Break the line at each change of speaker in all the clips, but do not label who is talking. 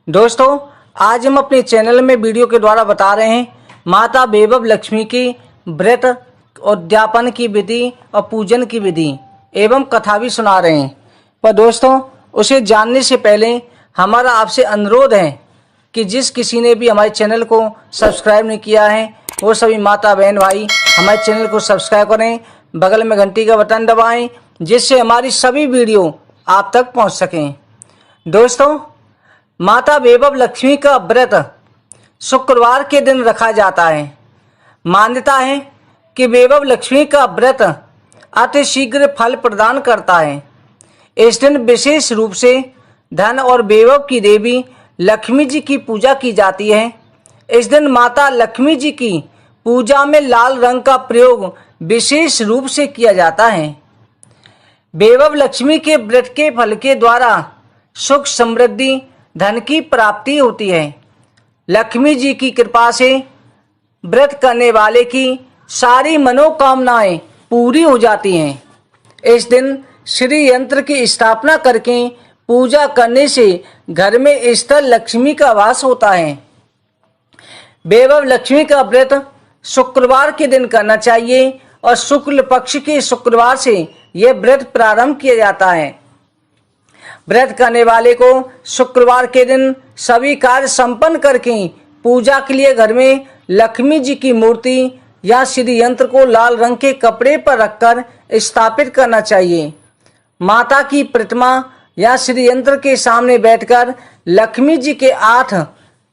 दोस्तों, आज हम अपने चैनल में वीडियो के द्वारा बता रहे हैं माता वैभव लक्ष्मी की व्रत उद्यापन की विधि और पूजन की विधि एवं कथा भी सुना रहे हैं। पर दोस्तों, उसे जानने से पहले हमारा आपसे अनुरोध है कि जिस किसी ने भी हमारे चैनल को सब्सक्राइब नहीं किया है वो सभी माता बहन भाई हमारे चैनल को सब्सक्राइब करें, बगल में घंटी का बटन दबाएं जिससे हमारी सभी वीडियो आप तक पहुंच सकें। दोस्तों, माता वैभव लक्ष्मी का व्रत शुक्रवार के दिन रखा जाता है। मान्यता है कि वैभव लक्ष्मी का व्रत अति शीघ्र फल प्रदान करता है। इस दिन विशेष रूप से धन और वैभव की देवी लक्ष्मी जी की पूजा की जाती है। इस दिन माता लक्ष्मी जी की पूजा में लाल रंग का प्रयोग विशेष रूप से किया जाता है। वैभव लक्ष्मी के व्रत के फल के द्वारा सुख समृद्धि धन की प्राप्ति होती है। लक्ष्मी जी की कृपा से व्रत करने वाले की सारी मनोकामनाएं पूरी हो जाती हैं। इस दिन श्री यंत्र की स्थापना करके पूजा करने से घर में स्थिर लक्ष्मी का वास होता है। वैभव लक्ष्मी का व्रत शुक्रवार के दिन करना चाहिए और शुक्ल पक्ष के शुक्रवार से यह व्रत प्रारंभ किया जाता है। व्रत करने वाले को शुक्रवार के दिन सभी कार्य संपन्न करके पूजा के लिए घर में लक्ष्मी जी की मूर्ति या श्री यंत्र को लाल रंग के कपड़े पर रखकर स्थापित करना चाहिए। माता की प्रतिमा या श्री यंत्र के सामने बैठकर लक्ष्मी जी के 8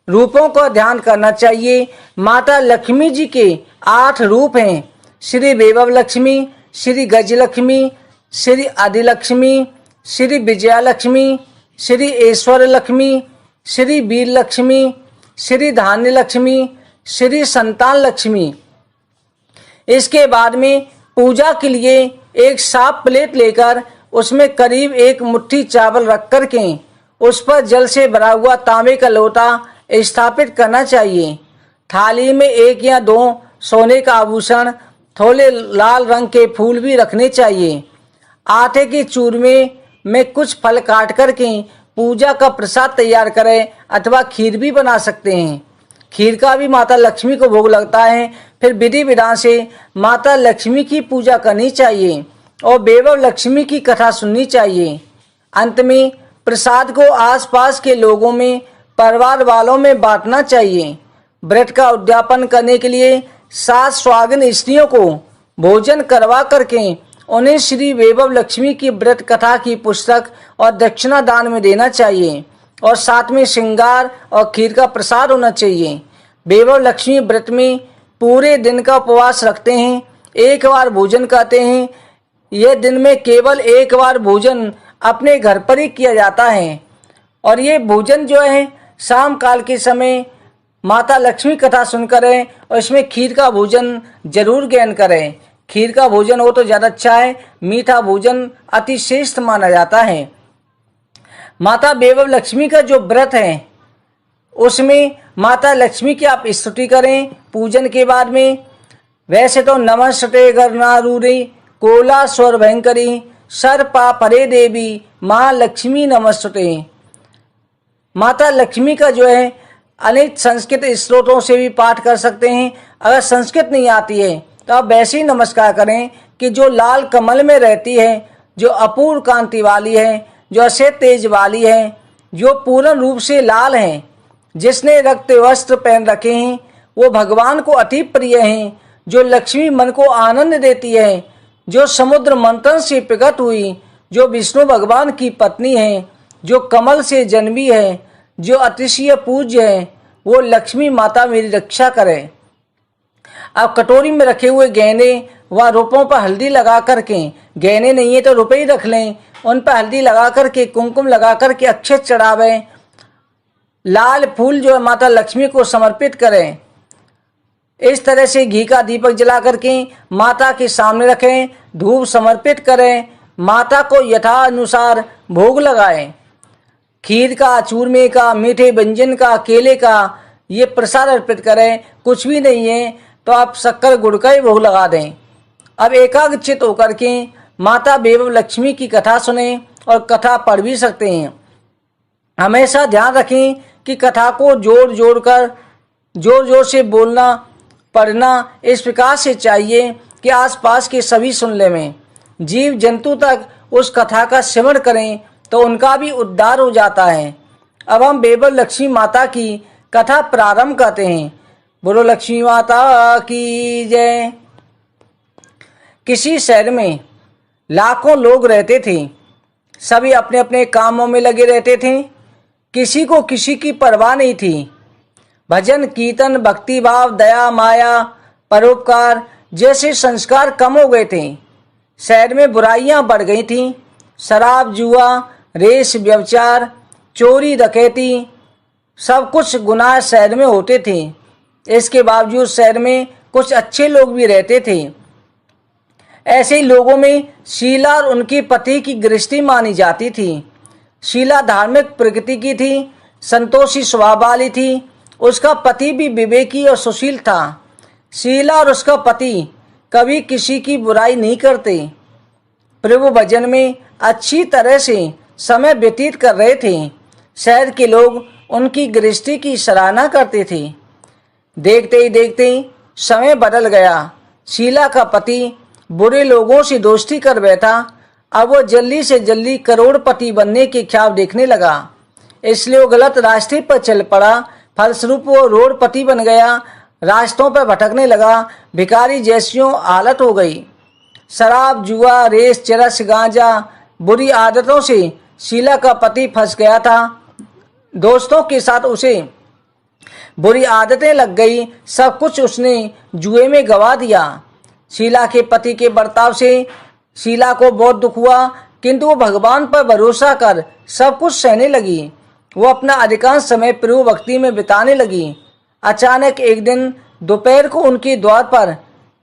रूपों का ध्यान करना चाहिए। माता लक्ष्मी जी के 8 रूप हैं: श्री वैभव लक्ष्मी, श्री गजलक्ष्मी, श्री आदिलक्ष्मी, श्री विजया लक्ष्मी, श्री ऐश्वर्य लक्ष्मी, श्री वीर लक्ष्मी, श्री धान्य लक्ष्मी, श्री संतान लक्ष्मी। इसके बाद में पूजा के लिए एक साफ प्लेट लेकर उसमें करीब 1 मुट्ठी चावल रख कर के उस पर जल से भरा हुआ तांबे का लोटा स्थापित करना चाहिए। थाली में 1 या 2 सोने का आभूषण, थोड़े लाल रंग के फूल भी रखने चाहिए। आटे के चूरमे में कुछ फल काट कर के पूजा का प्रसाद तैयार करें अथवा खीर भी बना सकते हैं। खीर का भी माता लक्ष्मी को भोग लगता है। फिर विधि विधान से माता लक्ष्मी की पूजा करनी चाहिए और वैभव लक्ष्मी की कथा सुननी चाहिए। अंत में प्रसाद को आसपास के लोगों में, परिवार वालों में बांटना चाहिए। व्रत का उद्यापन करने लिए 7 सुहागिन स्त्रियों को भोजन करवा करके उन्हें श्री वैभव लक्ष्मी की व्रत कथा की पुस्तक और दक्षिणा दान में देना चाहिए और साथ में श्रृंगार और खीर का प्रसाद होना चाहिए। वैभव लक्ष्मी व्रत में पूरे दिन का उपवास रखते हैं, 1 बार भोजन करते हैं। यह दिन में केवल 1 बार भोजन अपने घर पर ही किया जाता है और ये भोजन जो है शाम काल के समय माता लक्ष्मी कथा सुनकर है और इसमें खीर का भोजन जरूर ग्रहण करें। खीर का भोजन हो तो ज़्यादा अच्छा है। मीठा भोजन अति श्रेष्ठ माना जाता है। माता वैभव लक्ष्मी का जो व्रत है उसमें माता लक्ष्मी की आप स्तुति करें पूजन के बाद में। वैसे तो नमस्ते गरुणारूढ़ी कोला स्वर भयंकरी सर्पा परे देवी माँ लक्ष्मी नमस्ते। माता लक्ष्मी का जो है अनेक संस्कृत स्रोतों से भी पाठ कर सकते हैं। अगर संस्कृत नहीं आती है तो आप वैसे ही नमस्कार करें कि जो लाल कमल में रहती है, जो अपूर्व कांति वाली है, जो अशेष तेज वाली है, जो पूर्ण रूप से लाल है, जिसने रक्त वस्त्र पहन रखे हैं, वो भगवान को अति प्रिय हैं। जो लक्ष्मी मन को आनंद देती है, जो समुद्र मंथन से प्रकट हुई, जो विष्णु भगवान की पत्नी है, जो कमल से जन्मी है, जो अतिशय पूज्य है, वो लक्ष्मी माता मेरी रक्षा करे। अब कटोरी में रखे हुए गहने व रुपयों पर हल्दी लगा करके, गहने नहीं है तो रुपये ही रख लें, उन पर हल्दी लगा करके कुमकुम लगा करके अक्षत चढ़ावें। लाल फूल जो है माता लक्ष्मी को समर्पित करें। इस तरह से घी का दीपक जला करके माता के सामने रखें, धूप समर्पित करें, माता को यथानुसार भोग लगाएं। खीर का, चूरमे का, मीठे व्यंजन का, केले का ये प्रसाद अर्पित करें। कुछ भी नहीं है तो आप शक्कर गुड़ का ही भोग लगा दें। अब एकाग्रचित होकर के माता वैभव लक्ष्मी की कथा सुने और कथा पढ़ भी सकते हैं। हमेशा ध्यान रखें कि कथा को जोर जोर से बोलना पढ़ना इस प्रकार से चाहिए कि आसपास के सभी सुन लें। जीव जंतु तक उस कथा का श्रवण करें तो उनका भी उद्धार हो जाता है। अब हम बेबल लक्ष्मी माता की कथा प्रारंभ करते हैं। बोलो लक्ष्मी माता की जय। किसी शहर में लाखों लोग रहते थे। सभी अपने अपने कामों में लगे रहते थे। किसी को किसी की परवाह नहीं थी। भजन कीर्तन भक्ति भाव दया माया परोपकार जैसे संस्कार कम हो गए थे। शहर में बुराइयां बढ़ गई थीं। शराब जुआ रेस व्यभिचार चोरी डकैती सब कुछ गुनाह शहर में होते थे। इसके बावजूद शहर में कुछ अच्छे लोग भी रहते थे। ऐसे ही लोगों में शीला और उनके पति की गृहस्थी मानी जाती थी। शीला धार्मिक प्रकृति की थी, संतोषी स्वभाव वाली थी। उसका पति भी विवेकी और सुशील था। शीला और उसका पति कभी किसी की बुराई नहीं करते। प्रभु भजन में अच्छी तरह से समय व्यतीत कर रहे थे। शहर के लोग उनकी गृहस्थी की सराहना करते थे। देखते ही देखते समय बदल गया। शीला का पति बुरे लोगों से दोस्ती कर बैठा। अब वो जल्दी से जल्दी करोड़पति बनने के ख्वाब देखने लगा, इसलिए वो गलत रास्ते पर चल पड़ा। फलस्वरूप वो रोडपति बन गया। रास्तों पर भटकने लगा। भिखारी जैसियों हालत हो गई। शराब जुआ रेस चरस गांजा बुरी आदतों से शीला का पति फंस गया था। दोस्तों के साथ उसे बुरी आदतें लग गई। सब कुछ उसने जुए में गवा दिया। शीला के पति के बर्ताव से शीला को बहुत दुख हुआ, किंतु वो भगवान पर भरोसा कर सब कुछ सहने लगी। वो अपना अधिकांश समय प्रभु भक्ति में बिताने लगी। अचानक एक दिन दोपहर को उनके द्वार पर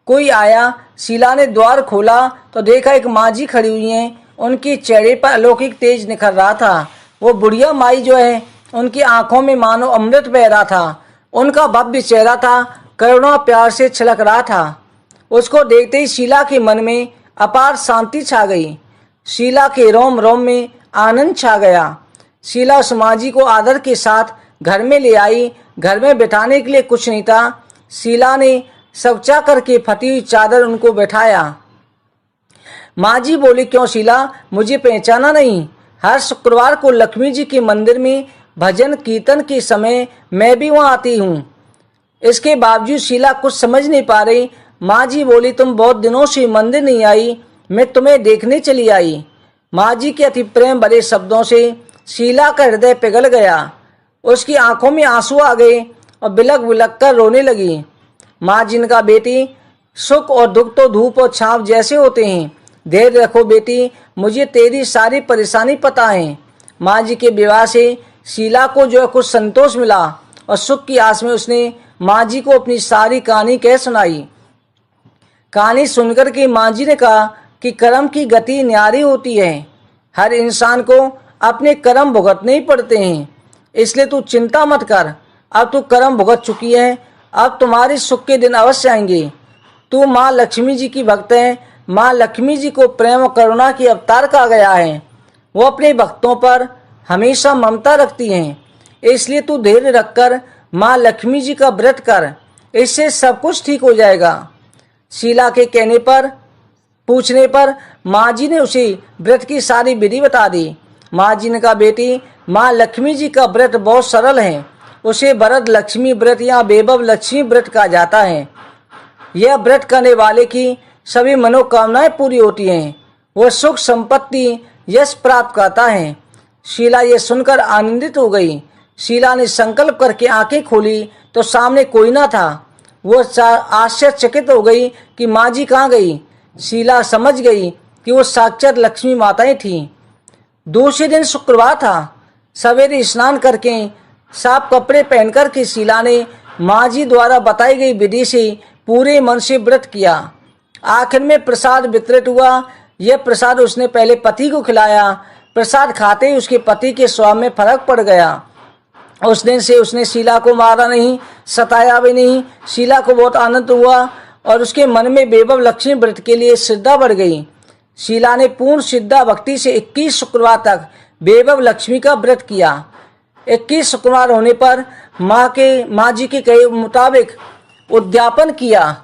कोई आया। शीला ने द्वार खोला तो देखा एक माँ जी खड़ी हुई हैं। उनके चेहरे पर अलौकिक तेज निखर रहा था। वो बुढ़िया माई जो है, उनकी आंखों में मानो अमृत बह रहा था। उनका भव्य चेहरा था, करुणा प्यार से छलक रहा था। उसको देखते ही शीला के मन में अपार शांति छा गई। शीला के रोम रोम में आनंद छा गया। शीला उस माँ जी को आदर के साथ घर में ले आई। घर में बैठाने के लिए कुछ नहीं था। शीला ने सवचा करके फटी हुई चादर उनको बैठाया। माँ जी बोली, क्यों शीला, मुझे पहचाना नहीं? हर शुक्रवार को लक्ष्मी जी के मंदिर में भजन कीर्तन के समय मैं भी वहाँ आती हूँ। इसके बावजूद शीला कुछ समझ नहीं पा रही। माँ जी बोली, तुम बहुत दिनों से मंदिर नहीं आई, मैं तुम्हें देखने चली आई। माँ जी के अति प्रेम भरे शब्दों से शीला का हृदय पिघल गया। उसकी आंखों में आंसू आ गए और बिलक बिलक कर रोने लगी। माँ जिनका बेटी, सुख और दुख तो धूप और छाँव जैसे होते हैं। धैर्य रखो बेटी, मुझे तेरी सारी परेशानी पता है। माँ जी के विवाह से शीला को जो है कुछ संतोष मिला और सुख की आस में उसने माँ जी को अपनी सारी कहानी कह सुनाई। कहानी सुनकर के माँ जी ने कहा कि कर्म की गति न्यारी होती है। हर इंसान को अपने कर्म भुगतने ही पड़ते हैं, इसलिए तू चिंता मत कर। अब तू कर्म भुगत चुकी है, अब तुम्हारे सुख के दिन अवश्य आएंगे। तू माँ लक्ष्मी जी की भक्त है। माँ लक्ष्मी जी को प्रेम और करुणा की अवतार कहा गया है। वो अपने भक्तों पर हमेशा ममता रखती हैं, इसलिए तू धैर्य रखकर माँ लक्ष्मी जी का व्रत कर, इससे सब कुछ ठीक हो जाएगा। शीला के कहने पर पूछने पर माँ जी ने उसे व्रत की सारी विधि बता दी। माँ जी ने कहा, बेटी, माँ लक्ष्मी जी का व्रत बहुत सरल है। उसे वरद लक्ष्मी व्रत या वैभव लक्ष्मी व्रत कहा जाता है। यह व्रत करने वाले की सभी मनोकामनाएं पूरी होती हैं। वह सुख संपत्ति यश प्राप्त करता है। शीला ये सुनकर आनंदित हो गई। शीला ने संकल्प करके आंखें खोली तो सामने कोई ना था। वो आश्चर्यचकित हो गई कि माँ जी कहाँ गई। शीला समझ गई कि वो साक्षात लक्ष्मी माताएं थीं। दूसरे दिन शुक्रवार था। सवेरे स्नान करके साफ कपड़े पहनकर के शीला ने माँ जी द्वारा बताई गई विधि से पूरे मन से व्रत किया। आखिर में प्रसाद वितरित हुआ। यह प्रसाद उसने पहले पति को खिलाया। प्रसाद खाते ही उसके पति के स्वभाव में फर्क पड़ गया। उस दिन से उसने शीला को मारा नहीं, सताया भी नहीं। शीला को बहुत आनंद हुआ और उसके मन में वैभव लक्ष्मी व्रत के लिए श्रद्धा बढ़ गई। शीला ने पूर्ण श्रद्धा भक्ति से 21 शुक्रवार तक वैभव लक्ष्मी का व्रत किया। 21 शुक्रवार होने पर माँ जी के कहे मुताबिक उद्यापन किया।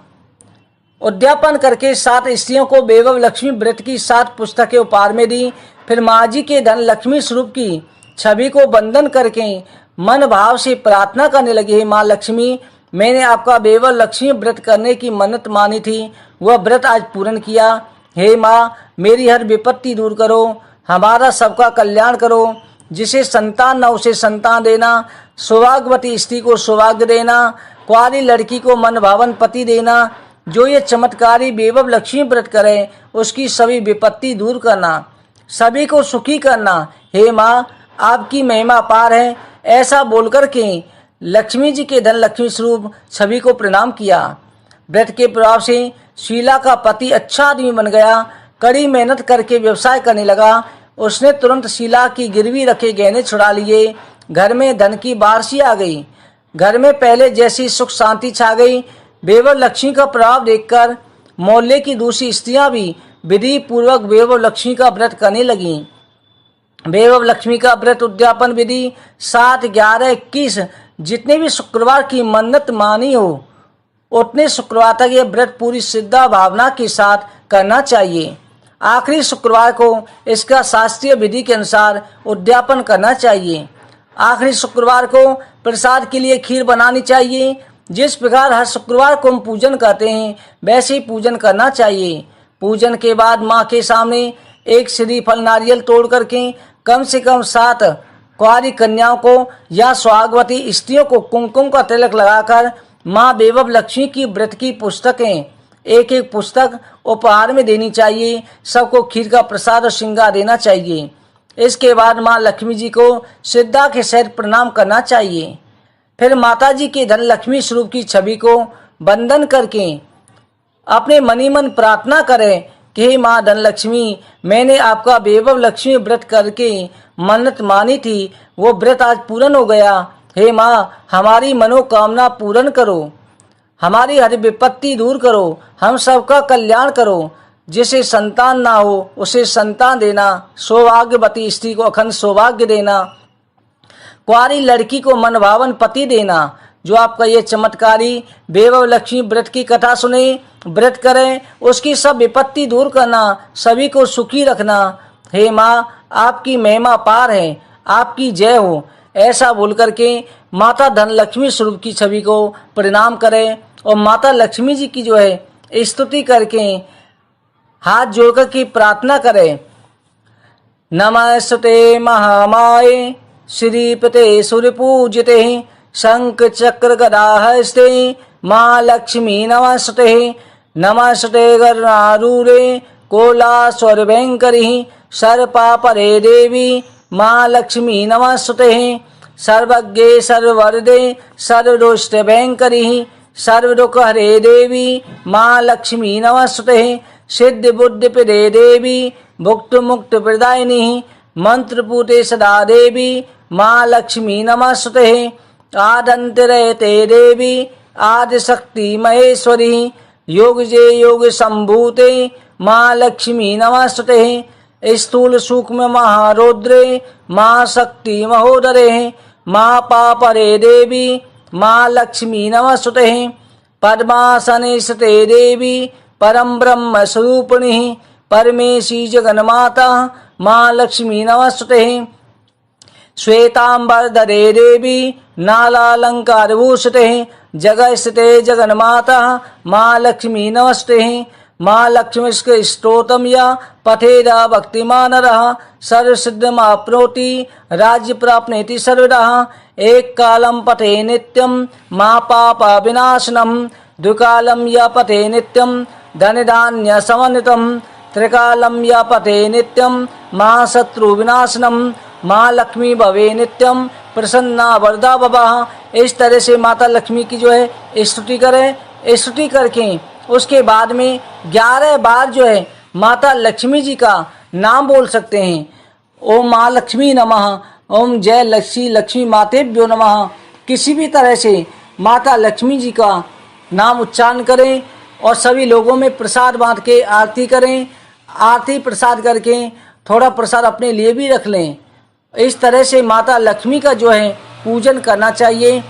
उद्यापन करके 7 स्त्रियों को वैभव लक्ष्मी व्रत की 7 पुस्तकें उपहार में दी। फिर माँ जी के धन लक्ष्मी स्वरूप की छवि को वंदन करके मन भाव से प्रार्थना करने लगे, हे माँ लक्ष्मी, मैंने आपका वैभव लक्ष्मी व्रत करने की मन्नत मानी थी, वह व्रत आज पूर्ण किया। हे माँ, मेरी हर विपत्ति दूर करो, हमारा सबका कल्याण करो। जिसे संतान न उसे संतान देना, सौभाग्यवती स्त्री को सौभाग्य देना, कुंवारी लड़की को मन भावन पति देना। जो ये चमत्कारी वैभव लक्ष्मी व्रत करे उसकी सभी विपत्ति दूर करना, सभी को सुखी करना। हे माँ, आपकी महिमा अपार है। ऐसा बोलकर के लक्ष्मी जी के धन लक्ष्मी स्वरूप छवि को प्रणाम किया। व्रत के प्रभाव से शीला का पति अच्छा आदमी बन गया, कड़ी मेहनत करके व्यवसाय करने लगा। उसने तुरंत शीला की गिरवी रखे गहने छुड़ा लिए। घर में धन की बारिश आ गई। घर में पहले जैसी सुख शांति छा गई। वैभव लक्ष्मी का प्रभाव देखकर मोहल्ले की दूसरी स्त्रियां भी विधि पूर्वक वैभव लक्ष्मी का व्रत करने लगीं। वैभव लक्ष्मी का व्रत उद्यापन विधि 7, 11, 21 जितने भी शुक्रवार की मन्नत मानी हो उतने शुक्रवार तक यह व्रत पूरी श्रद्धा भावना के साथ करना चाहिए। आखिरी शुक्रवार को इसका शास्त्रीय विधि के अनुसार उद्यापन करना चाहिए। आखिरी शुक्रवार को प्रसाद के लिए खीर बनानी चाहिए। जिस प्रकार हर शुक्रवार को हम पूजन करते हैं वैसे ही पूजन करना चाहिए। पूजन के बाद माँ के सामने एक श्रीफल नारियल तोड़ करके कम से कम 7 कुंवारी कन्याओं को या सुहागवती स्त्रियों को कुमकुम का तिलक लगाकर माँ वैभव लक्ष्मी की व्रत की पुस्तकें एक एक पुस्तक उपहार में देनी चाहिए। सबको खीर का प्रसाद और श्रृंगार देना चाहिए। इसके बाद माँ लक्ष्मी जी को श्रद्धा के सहित प्रणाम करना चाहिए। फिर माता जी के धन लक्ष्मी स्वरूप की छवि को वंदन करके अपने मनी मन प्रार्थना करें कि हे माँ धन लक्ष्मी, मैंने आपका वैभव लक्ष्मी व्रत करके मन्नत मानी थी, वो व्रत आज पूर्ण हो गया। हे माँ, हमारी मनोकामना पूर्ण करो, हमारी हर विपत्ति दूर करो, हम सबका कल्याण करो। जिसे संतान ना हो उसे संतान देना, सौभाग्यवती स्त्री को अखंड सौभाग्य देना, कुंवारी लड़की को मनभावन पति देना। जो आपका ये चमत्कारी वैभव लक्ष्मी व्रत की कथा सुने, व्रत करें, उसकी सब विपत्ति दूर करना, सभी को सुखी रखना। हे माँ, आपकी महिमा पार है, आपकी जय हो। ऐसा बोल करके माता धन लक्ष्मी स्वरूप की छवि को प्रणाम करें और माता लक्ष्मी जी की जो है स्तुति करके हाथ जोड़कर की प्रार्थना करें। नमस्ते महामाये श्रीपते सूर्यपूजिते शंख चक्र गदा हस्ते माँ लक्ष्मी नमस्ते। नमस्ते गरुणारूढे कोलास्वर भयंकरी सर्पा परे देवी माँ लक्ष्मी नमस्ते। सर्वज्ञे सर्ववरदे सर्वदुष्ट भयंकरी सर्वदुख हरे देवी माँ लक्ष्मी नमस्ते। सिद्धि बुद्धि प्रदे देवी भुक्त मुक्त प्रदायिनी मंत्रपूते सदा देवी माँ लक्ष्मी नमस्ते। आदंतरयते देवी आदिशक्ति महेश्वरी योगजे योग संभूते माँ लक्ष्मी नमस्ते। स्थूल सूक्ष्म महारौद्रे माँ शक्ति महोदरे माँ पापरे देवी माँ लक्ष्मी नमस्ते। पद्मासने स्थिते देवी परम ब्रह्म स्वरूपिणी परमेशी जगन्माता माँ लक्ष्मी नमस्ते। श्वेतांबरधरे देवी नालालंकार भूषिते जगह स्थिते जगन्माता माँ लक्ष्मी नमस्ते। माँ लक्ष्मी के स्तोत्रम या पठेदा भक्तिमान रहा सर्वसिद्धमाप्नोति राज्य प्राप्नेति सर्वदा। एक कालम पठे नित्यम माँ पापा विनाशनम द्विकालम या पठे नित्यम धन धान्य समन्वितम त्रिकालम या पठे नित्यम माँ शत्रु विनाशनम माँ लक्ष्मी भवे नित्यम प्रसन्ना वरदा बबा। इस तरह से माता लक्ष्मी की जो है स्तुति करें। स्तुति करके उसके बाद में 11 बार जो है माता लक्ष्मी जी का नाम बोल सकते हैं। ओम माँ लक्ष्मी नमः, ओम जय लक्ष्मी मातेभ्यो नमः। किसी भी तरह से माता लक्ष्मी जी का नाम उच्चारण करें और सभी लोगों में प्रसाद बांट के आरती करें। आरती प्रसाद करके थोड़ा प्रसाद अपने लिए भी रख लें इस तरह से माता लक्ष्मी का जो है पूजन करना चाहिए।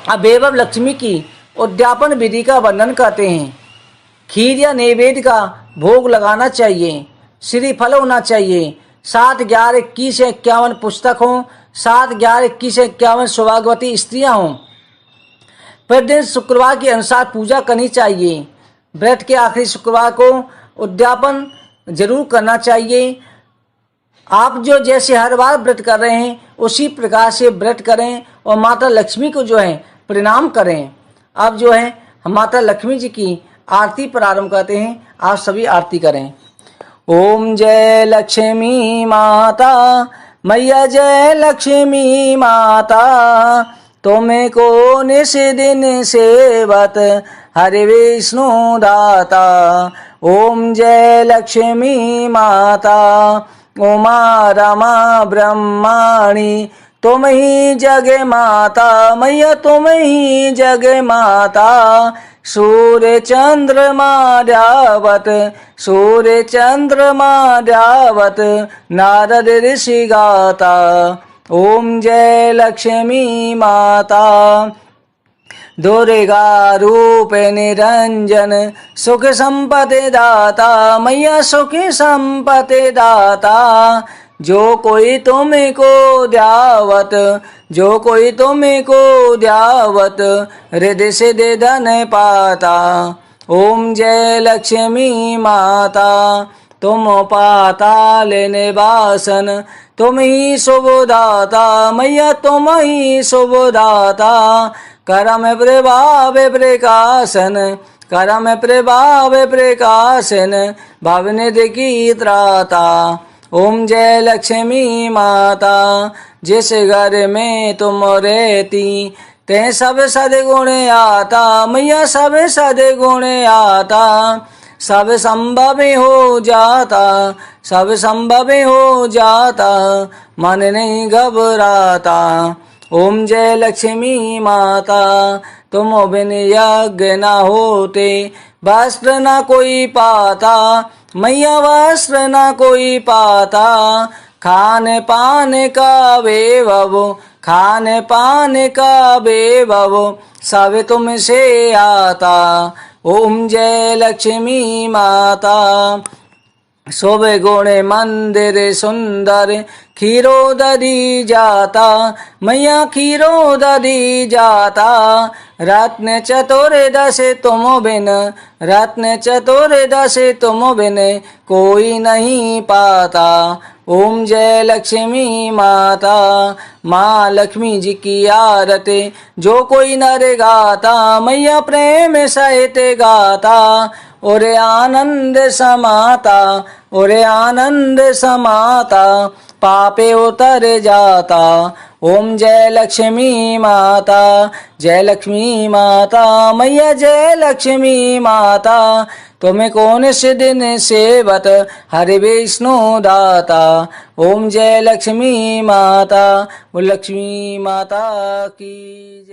अब वैभव लक्ष्मी की उद्यापन विधि का वर्णन करते हैं। खीर या नैवेद्य का भोग लगाना चाहिए। श्रीफल होना चाहिए। 7, 11, 21 या 51 पुस्तक हों। 7, 11, 21 या 51 सौभाग्यवती स्त्रियां हों। प्रतिदिन शुक्रवार के अनुसार पूजा करनी चाहिए। व्रत के आखिरी शुक्रवार को उद्यापन जरूर करना चाहिए। आप जो जैसे हर बार व्रत कर रहे हैं उसी प्रकार से व्रत करें और माता लक्ष्मी को जो है प्रणाम करें। अब जो है हम माता लक्ष्मी जी की आरती प्रारंभ करते हैं। आप सभी आरती करें। ओम जय लक्ष्मी माता मैया, जय लक्ष्मी माता, तुम्हें को निस दिन सेवत हरे विष्णु दाता। ओम जय लक्ष्मी माता उमा रमा ब्रह्माणी, तुम ही जग माता मैया, तुम ही जग माता। सूर्य चंद्रमा द्यावत, सूर्य चंद्रमा द्यावत, नारद ऋषि गाता। ओम जय लक्ष्मी माता दुर्गा रूप निरंजन, सुख संपत्ति दाता मैया, सुख संपत्ति दाता। जो कोई तुमको द्यावत, जो कोई तुमको द्यावत, हृदय से दे धन पाता। ओम जय लक्ष्मी माता तुम पाताल निवासन, तुम ही शुभदाता मैया, तुम ही शुभदाता। करम प्रभाव प्रकाशन, करम प्रभाव प्रकाशन, भवनिधि की त्राता। ओम जय लक्ष्मी माता जिस घर में तुम रहती, ते सब सद्गुण आता मैया, सब सद्गुण आता। सब संभव हो जाता, सब संभव हो जाता, मन नहीं घबराता। ओम जय लक्ष्मी माता तुम बिन यज्ञ न होते, वस्त्र न कोई पाता मैया, वस्त्र न कोई पाता। खान पान का वैभव, खान पान का वैभव, सब तुमसे आता। ओम जय लक्ष्मी माता शुभ गुण मंदिर सुंदर, खीरो दधी जाता मैया, खीरो दधी जाता। रत्न चतुर्दश तुम बिन, रत्न चतुर्दश तुम बिन, कोई नहीं पाता। ओम जय लक्ष्मी माता माँ लक्ष्मी जी की आरती, जो कोई नर गाता मैया, प्रेम सहित गाता। और आनंद समाता, और आनंद समाता, पापे उतर जाता। ओम जय लक्ष्मी माता, जय लक्ष्मी माता मैया, जय लक्ष्मी माता। तुम्हें कौन से दिन सेवत हरे विष्णु दाता। ओम जय लक्ष्मी माता, लक्ष्मी माता की जय।